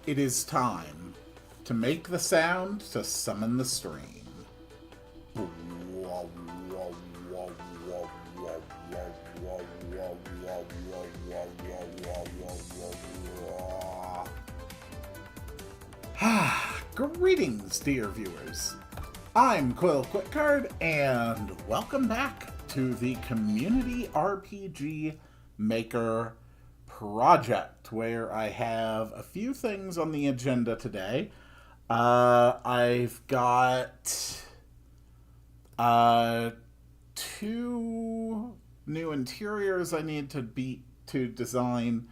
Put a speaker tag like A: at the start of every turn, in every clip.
A: It is time to make the sound to summon the stream. Greetings, dear viewers. I'm Quill Quickcard, and welcome back to the Community RPG Maker project, where I have a few things on the agenda today. I've got two new interiors I need to design.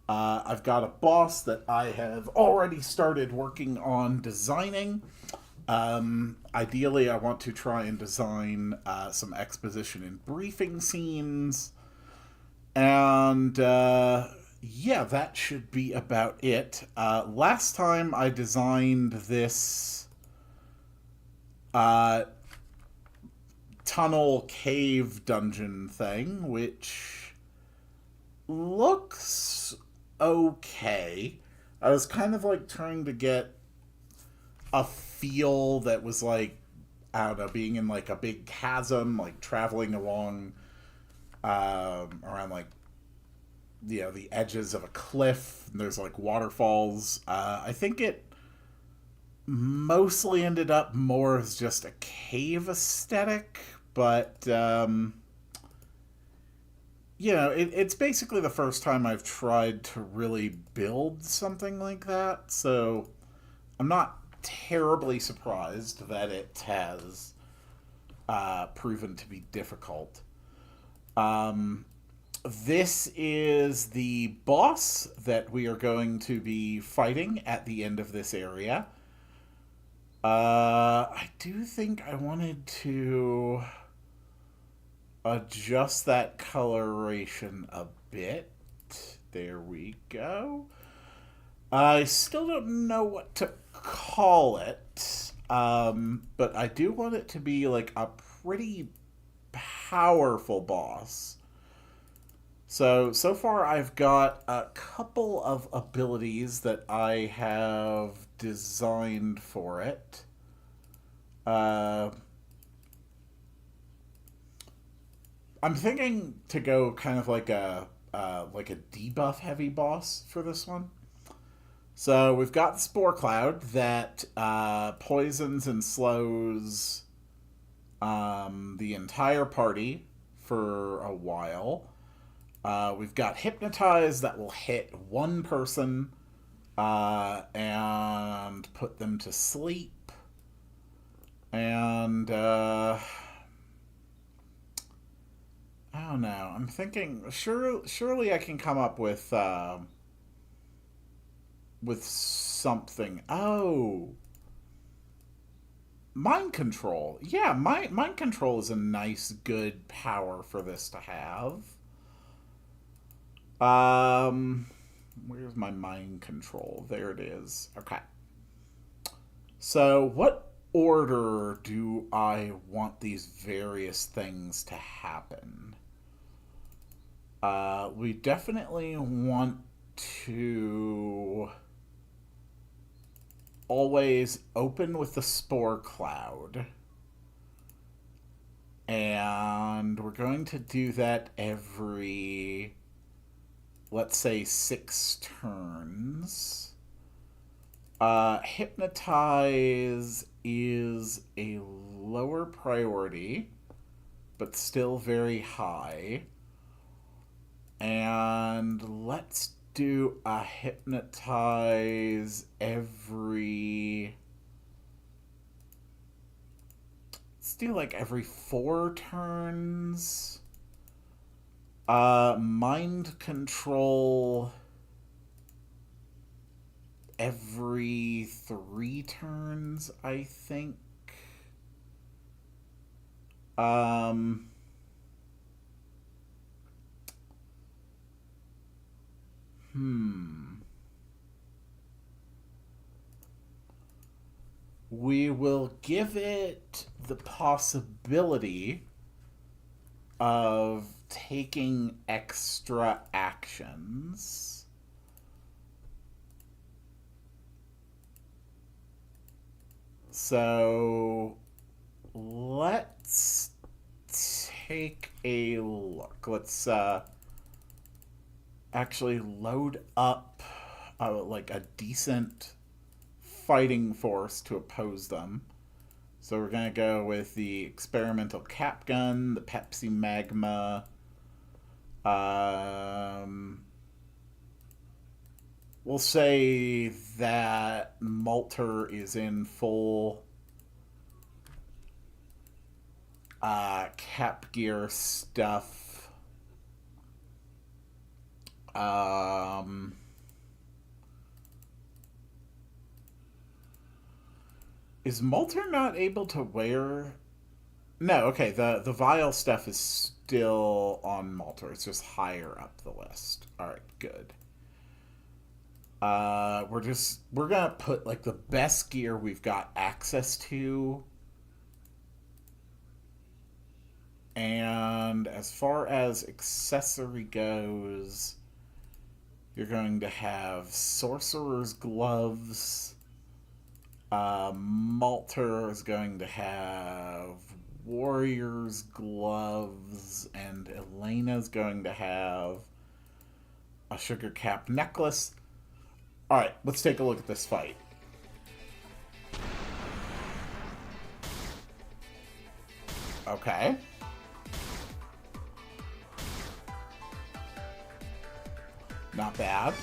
A: I've got a boss that I have already started working on designing. Ideally, I want to try and design some exposition and briefing scenes. And yeah, that should be about it. Last time I designed this tunnel cave dungeon thing, which looks okay. I was kind of like trying to get a feel that was like, I don't know, being in like a big chasm, like traveling along around like, you know, the edges of a cliff. And there's like waterfalls. I think it mostly ended up more as just a cave aesthetic, but you know, it's basically the first time I've tried to really build something like that, so I'm not terribly surprised that it has proven to be difficult. This is the boss that we are going to be fighting at the end of this area. I do think I wanted to adjust that coloration a bit. There we go. I still don't know what to call it, but I do want it to be like a pretty powerful boss. So far I've got a couple of abilities that I have designed for it. I'm thinking to go kind of like a debuff heavy boss for this one. So we've got the Spore Cloud that poisons and slows the entire party for a while. We've got Hypnotize that will hit one person and put them to sleep. And I don't know. I'm thinking surely I can come up with something. Oh, mind control. Yeah, mind control is a nice, good power for this to have. Where's my mind control? There it is. Okay. So, what order do I want these various things to happen? We definitely want to always open with the Spore Cloud. And we're going to do that every, let's say, 6 turns. Hypnotize is a lower priority, but still very high. And let's do a Hypnotize every... Let's do like every 4 turns. Mind control every 3 turns, I think. We will give it the possibility of taking extra actions. So let's take a look. Let's actually load up like a decent fighting force to oppose them. So we're going to go with the experimental cap gun, the Pepsi Magma. We'll say that Malter is in full cap gear stuff. Is Malter not able to wear... No, okay, the vial stuff is still on Malter. It's just higher up the list. Alright, good. We're gonna put, like, the best gear we've got access to. And as far as accessory goes, you're going to have Sorcerer's Gloves. Malter is going to have Warrior's Gloves, and Elena's going to have a sugar cap necklace. Alright, let's take a look at this fight. Okay. Not bad.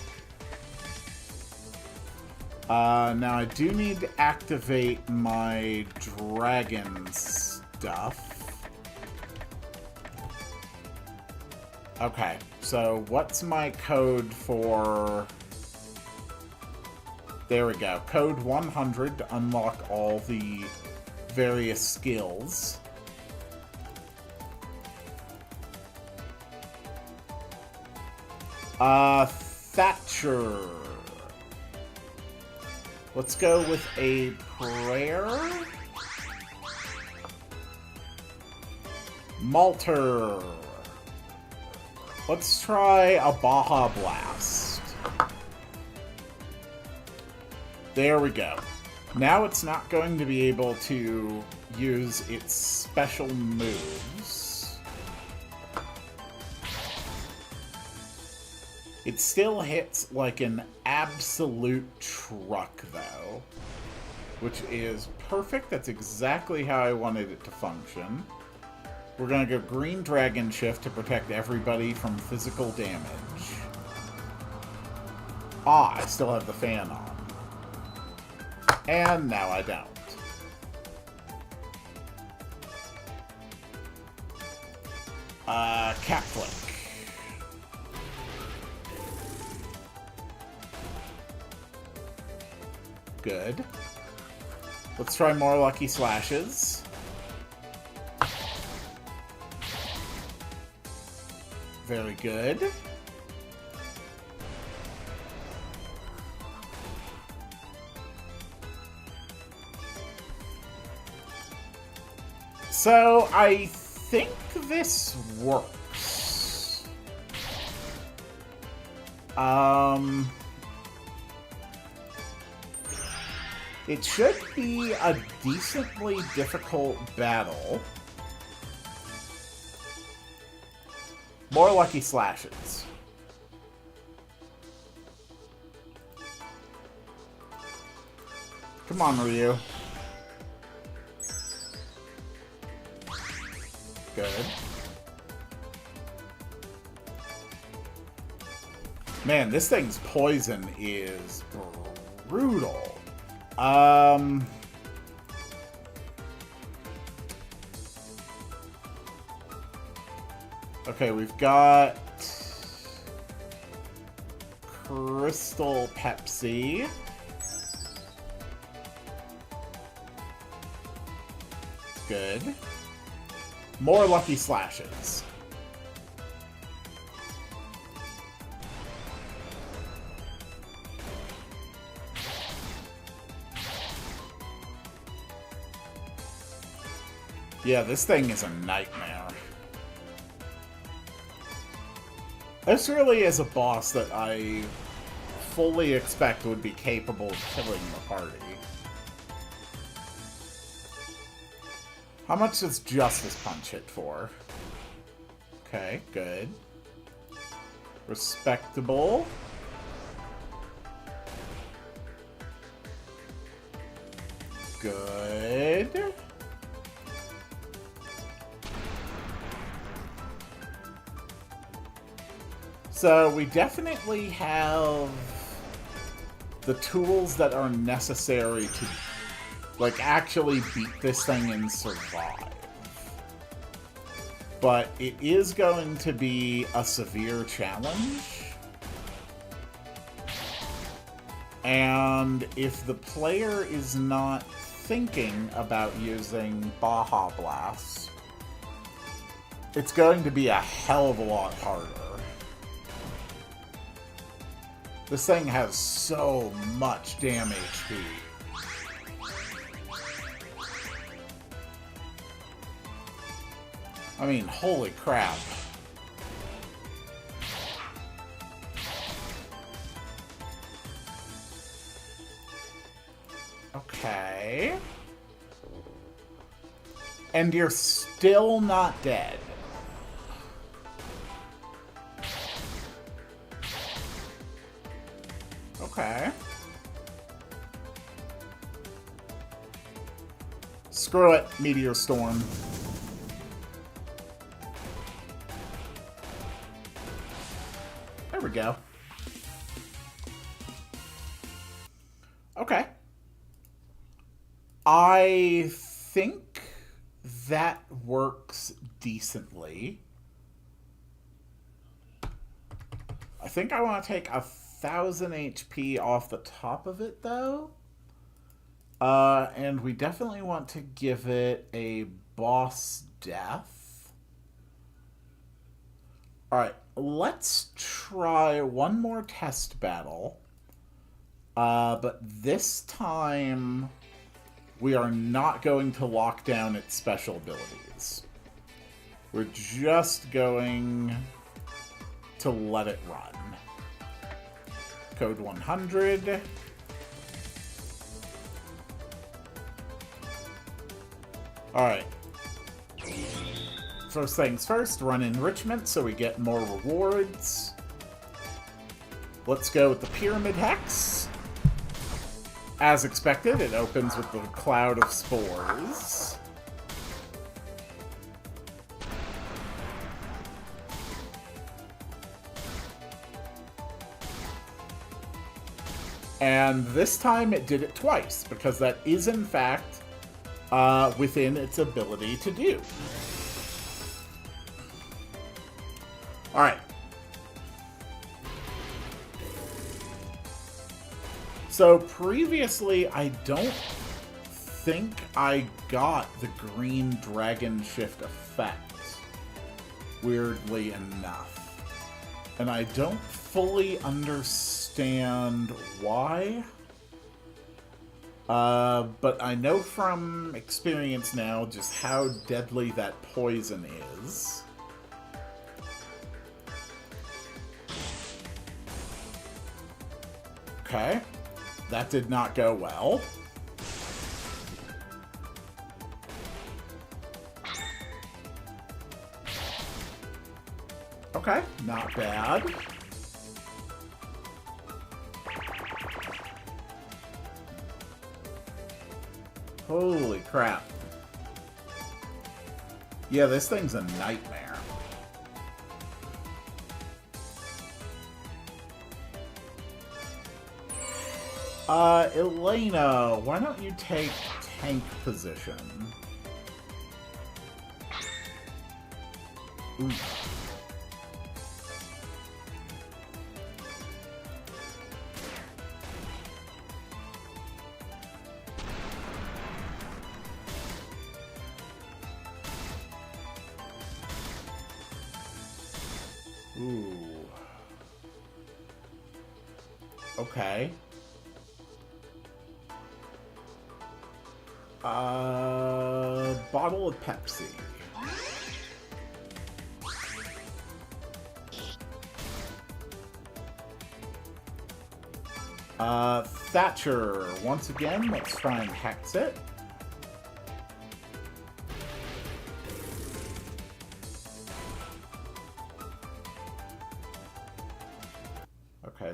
A: Now I do need to activate my dragon stuff. Okay, so what's my code for... There we go. Code 100 to unlock all the various skills. Thatcher. Let's go with a prayer. Malter. Let's try a Baja Blast. There we go. Now it's not going to be able to use its special moves. It still hits like an absolute truck, though. Which is perfect. That's exactly how I wanted it to function. We're going to go Green Dragon Shift to protect everybody from physical damage. Ah, I still have the fan on. And now I don't. Cap Flick. Good. Let's try more Lucky Slashes. Very good. So, I think this works. It should be a decently difficult battle. More Lucky Slashes. Come on, Ryu. Good. Man, this thing's poison is brutal. Okay, we've got Crystal Pepsi. Good. More Lucky Slashes. Yeah, this thing is a nightmare. This really is a boss that I fully expect would be capable of killing the party. How much does Justice Punch hit for? Okay, good. Respectable. Good. So we definitely have the tools that are necessary to, like, actually beat this thing and survive. But it is going to be a severe challenge. And if the player is not thinking about using Baja Blast, it's going to be a hell of a lot harder. This thing has so much damn HP. I mean, holy crap. Okay. And you're still not dead. Okay. Screw it, Meteor Storm. There we go. Okay. I think that works decently. I think I want to take 1,000 HP off the top of it, though. And we definitely want to give it a boss death. Alright, let's try one more test battle. But this time, we are not going to lock down its special abilities. We're just going to let it run. Code 100. Alright. First things first, run enrichment so we get more rewards. Let's go with the Pyramid Hex. As expected, it opens with the Cloud of Spores. And this time it did it twice, because that is in fact within its ability to do. Alright. So previously, I don't think I got the green dragon shift effect, weirdly enough. And I don't fully understand why. But I know from experience now just how deadly that poison is. Okay. That did not go well. Okay, not bad. Holy crap. Yeah, this thing's a nightmare. Elena, why don't you take tank position? Ooh. Ooh. Okay. Bottle of Pepsi. Thatcher. Once again, let's try and hex it.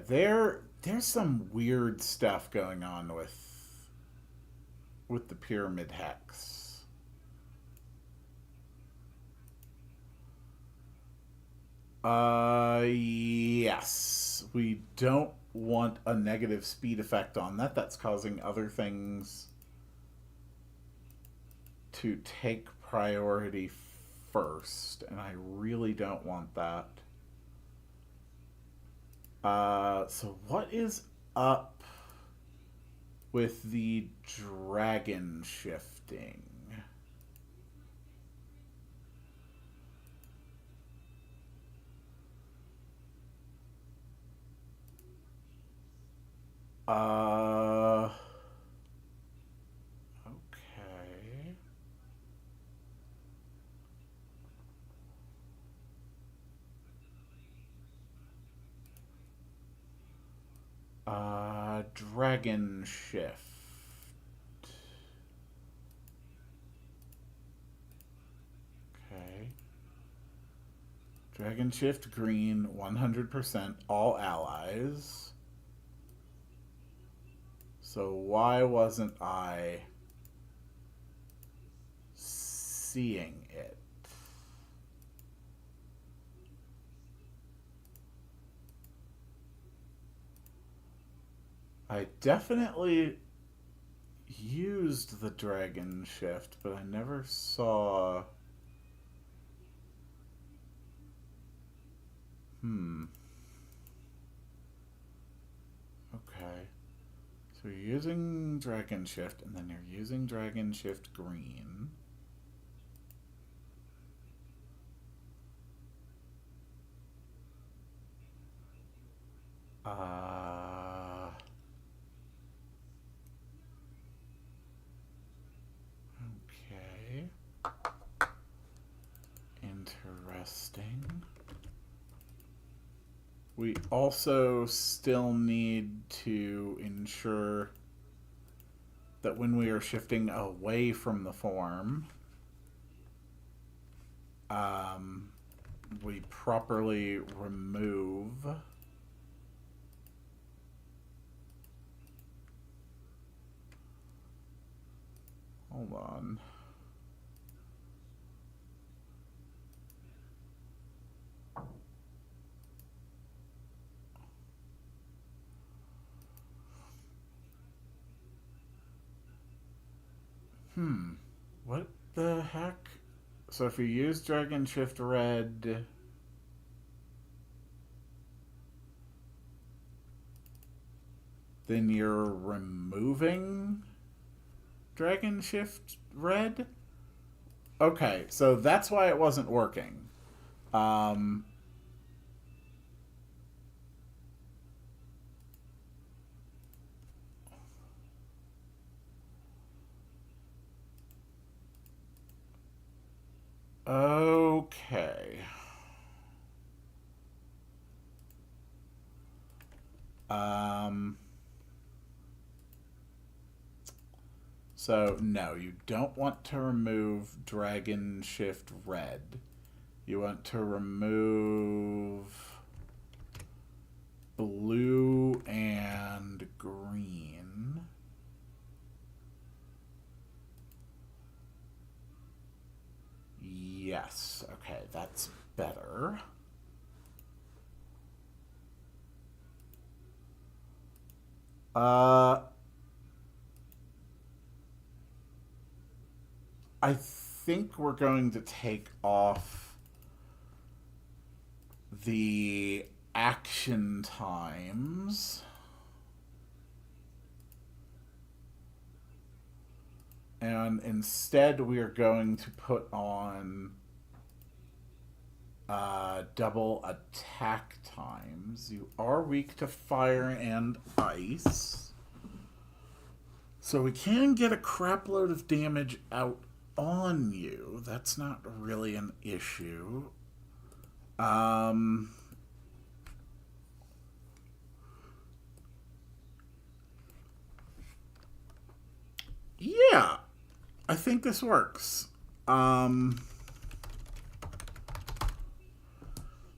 A: there's some weird stuff going on with the pyramid hex. Yes. We don't want a negative speed effect on that. That's causing other things to take priority first, and I really don't want that. So what is up with the dragon shifting? Uh, okay. Dragon shift. Okay. Dragon shift green, 100% all allies. So why wasn't I seeing it? I definitely used the dragon shift, but I never saw. Okay. So you're using dragon shift, and then you're using dragon shift green. Okay. Interesting. We also still need to ensure that when we are shifting away from the form, we properly remove hold on. What the heck? So if you use Dragon Shift Red, then you're removing Dragon Shift Red? Okay, so that's why it wasn't working. Okay. So, no, you don't want to remove Dragon Shift Red. You want to remove blue and green. Yes, okay, that's better. I think we're going to take off the action times. And instead, we are going to put on double attack times. You are weak to fire and ice. So we can get a crap load of damage out on you. That's not really an issue. Yeah, I think this works.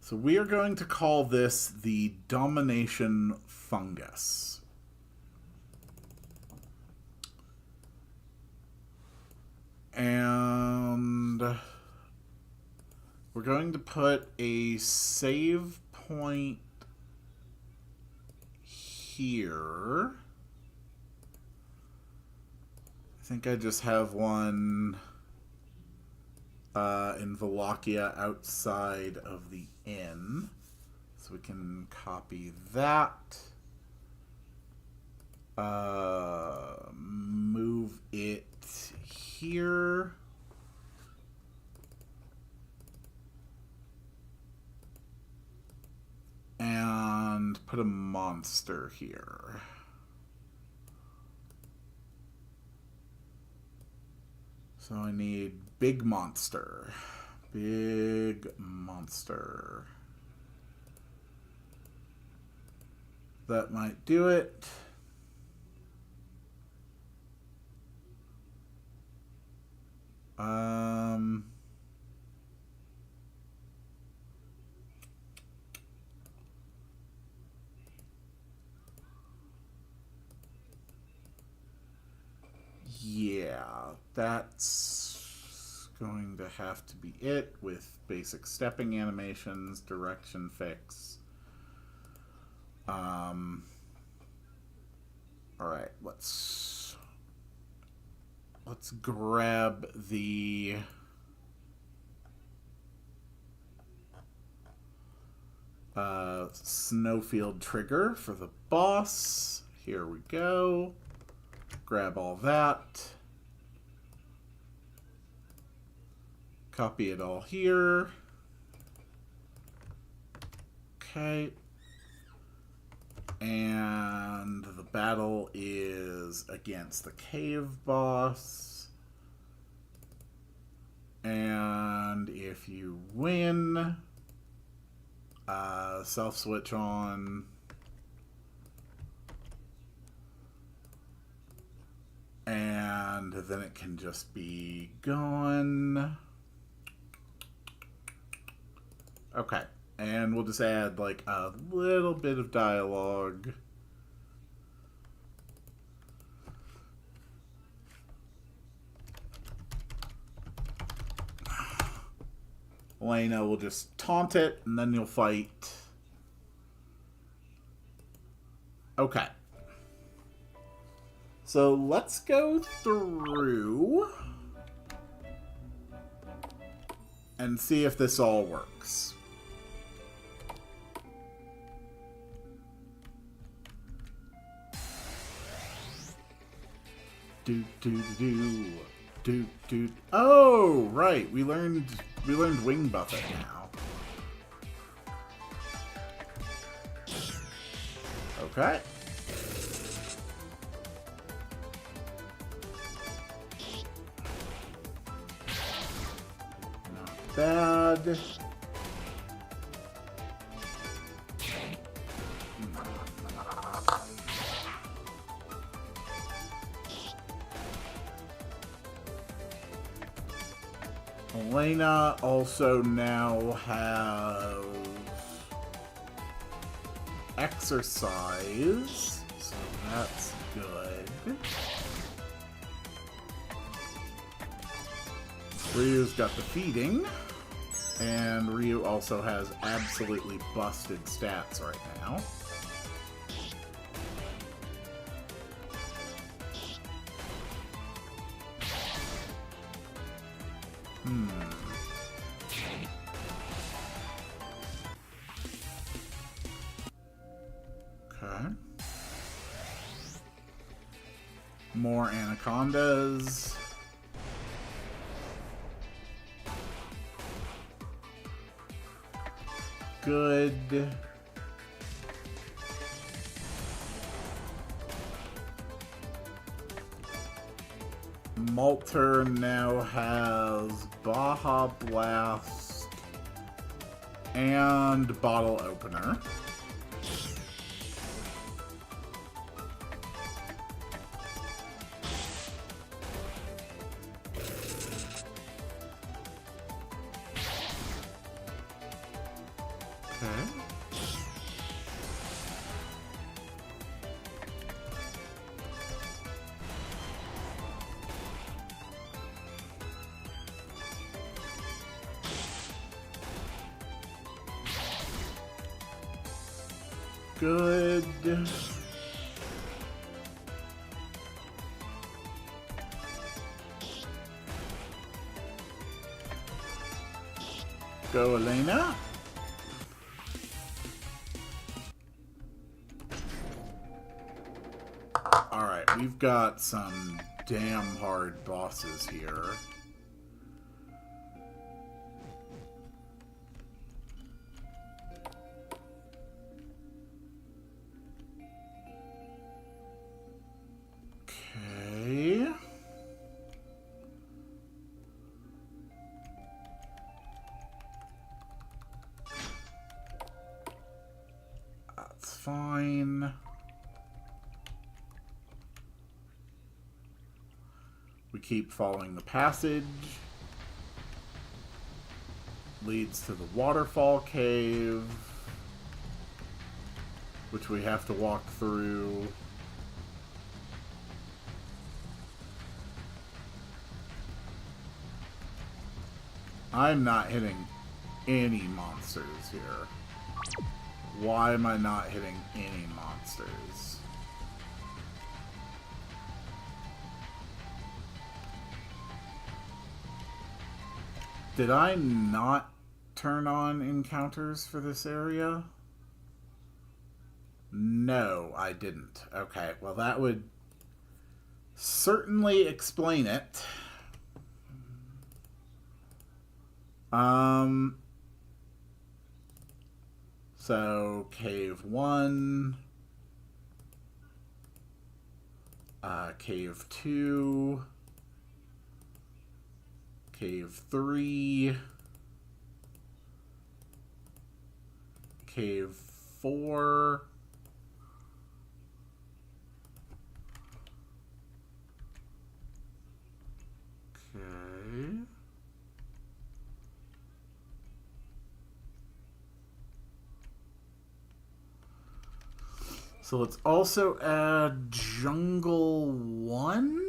A: So we are going to call this the domination fungus. And we're going to put a save point here. I think I just have one in Wallachia outside of the inn. So we can copy that. Move it here. And put a monster here. So I need big monster. Big monster. That might do it. Yeah, that's going to have to be it with basic stepping animations, direction fix. All right, let's grab the snowfield trigger for the boss. Here we go. Grab all that. Copy it all here. Okay. And the battle is against the cave boss. And if you win, self-switch on. And then it can just be gone. Okay. And we'll just add like a little bit of dialogue. Elena will just taunt it and then you'll fight. Okay. So let's go through and see if this all works. Oh, right. We learned wing buffet now. Okay. Not bad. Elena also now has exercise, so that's good. Ryu's got the feeding, and Ryu also has absolutely busted stats right now. Okay. More anacondas. Good. Malter now has Baja Blast and Bottle Opener. Good. Go, Elena. Alright, we've got some damn hard bosses here. Okay. That's fine. We keep following the passage. Leads to the waterfall cave, which we have to walk through. I'm not hitting any monsters here. Why am I not hitting any monsters? Did I not turn on encounters for this area? No, I didn't. Okay, well that would certainly explain it. So cave 1, cave 2, cave 3, cave 4, okay. So let's also add Jungle 1.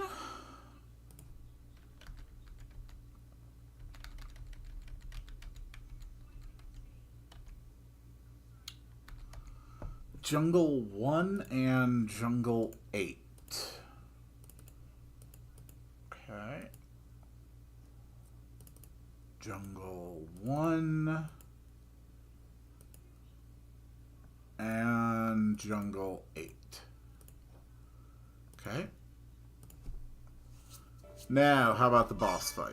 A: Jungle 1 and Jungle 8. Okay. Jungle 1 and Jungle 8. Okay. Now, how about the boss fight?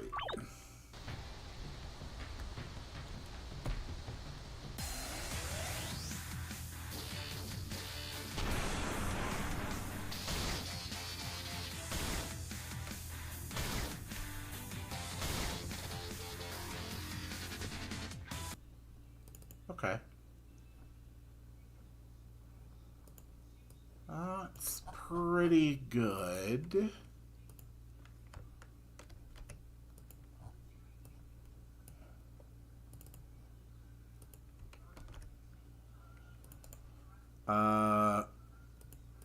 A: Okay. That's pretty good.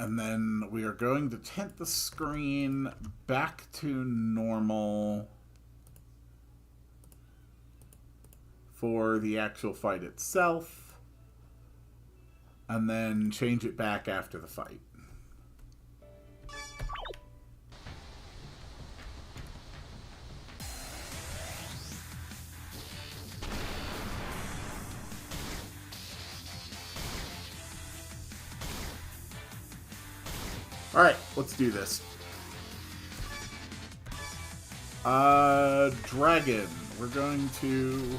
A: And then we are going to tint the screen back to normal for the actual fight itself, and then change it back after the fight. Alright, let's do this. Dragon. We're going to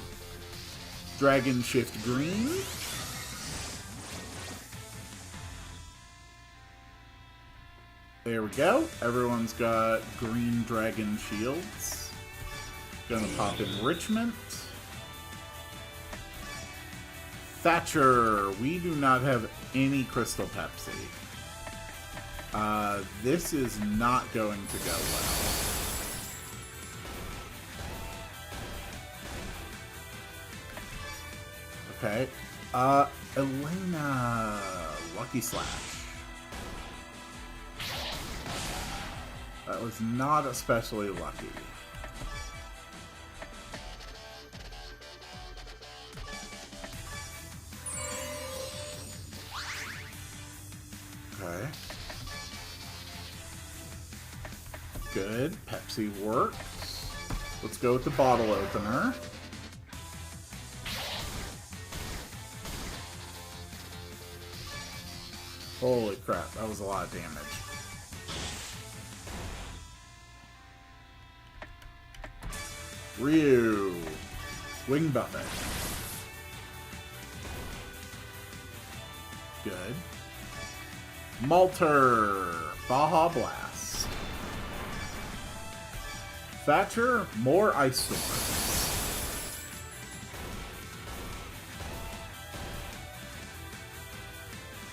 A: Dragon Shift Green. There we go. Everyone's got green dragon shields. Gonna pop Enrichment. Thatcher. We do not have any Crystal Pepsi. This is not going to go well. Okay. Elena, Lucky Slash. That was not especially lucky. Okay. Good. Pepsi works. Let's go with the bottle opener. Holy crap, that was a lot of damage. Ryu. Wing Buffet. Good. Malter. Baja Blast. Thatcher. More Ice Storm.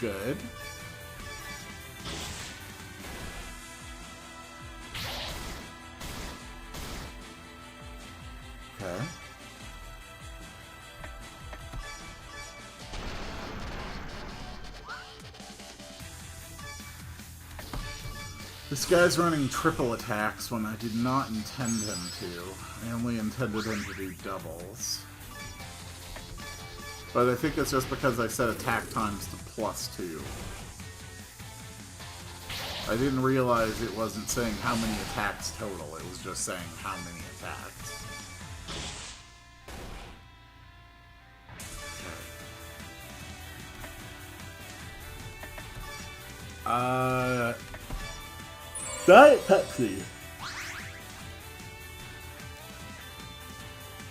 A: Good. Okay. This guy's running triple attacks when I did not intend him to. I only intended him to do doubles. But I think it's just because I set attack times to +2. I didn't realize it wasn't saying how many attacks total, it was just saying how many attacks. Diet Pepsi.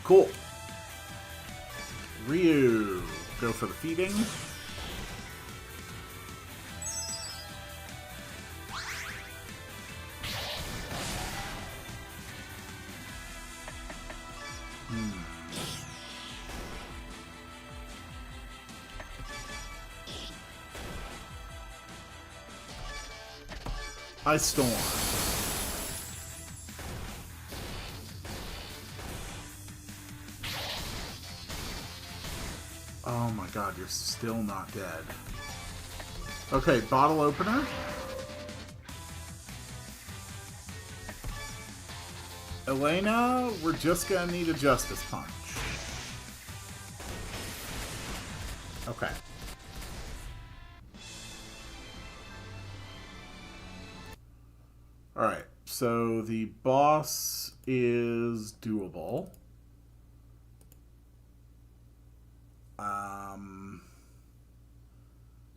A: Cool. Ryu. Go for the feeding. Ice Storm. Oh my god, you're still not dead. Okay, bottle opener. Elena, we're just gonna need a Justice Punch. Okay. Alright, so the boss is doable.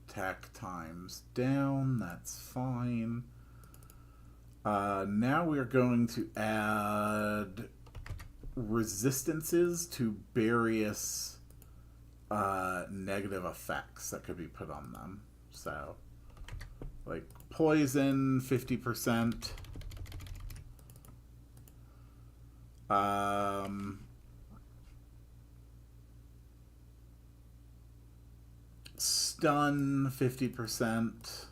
A: Attack times down, that's fine. Now we're going to add resistances to various negative effects that could be put on them. So, like poison, 50%. Stun, 50%.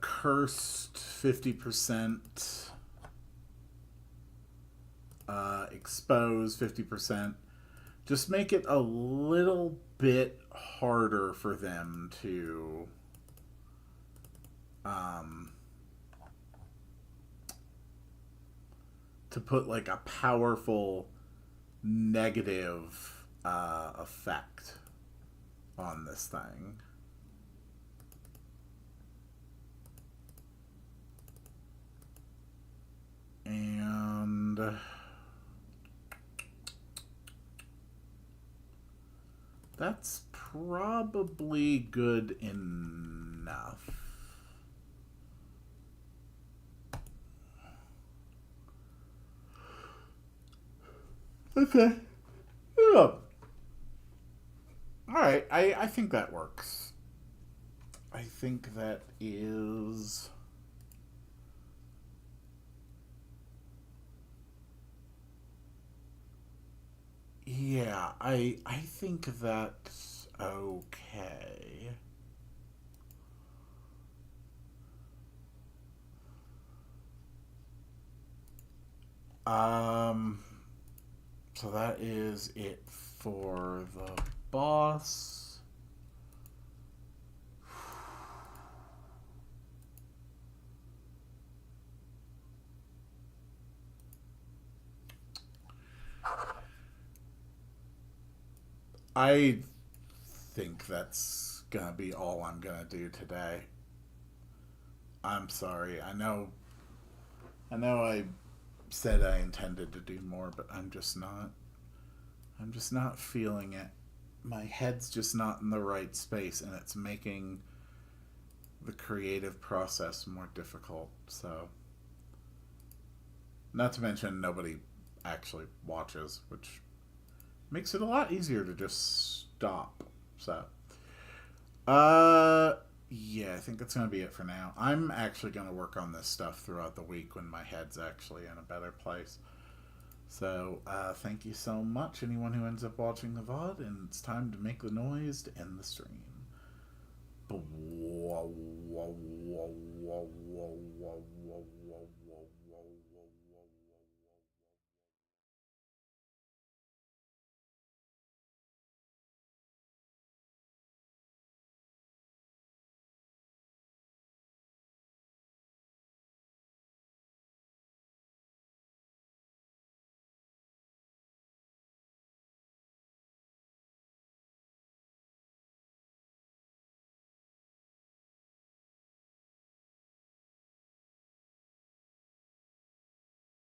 A: Cursed, 50%. Exposed, 50%. Just make it a little bit harder for them to put like a powerful negative effect on this thing. And that's probably good enough. Okay. Yeah. Alright, I think that works. I think that is... Yeah, I think that's okay. Um, so that is it for the boss. I think that's gonna be all I'm gonna do today. I'm sorry. I said I intended to do more, but I'm just not. I'm just not feeling it. My head's just not in the right space, and it's making the creative process more difficult. So, not to mention, nobody actually watches, which makes it a lot easier to just stop. So, uh, yeah, I think that's going to be it for now. I'm actually going to work on this stuff throughout the week when my head's actually in a better place. So, thank you so much, anyone who ends up watching the VOD, and it's time to make the noise to end the stream.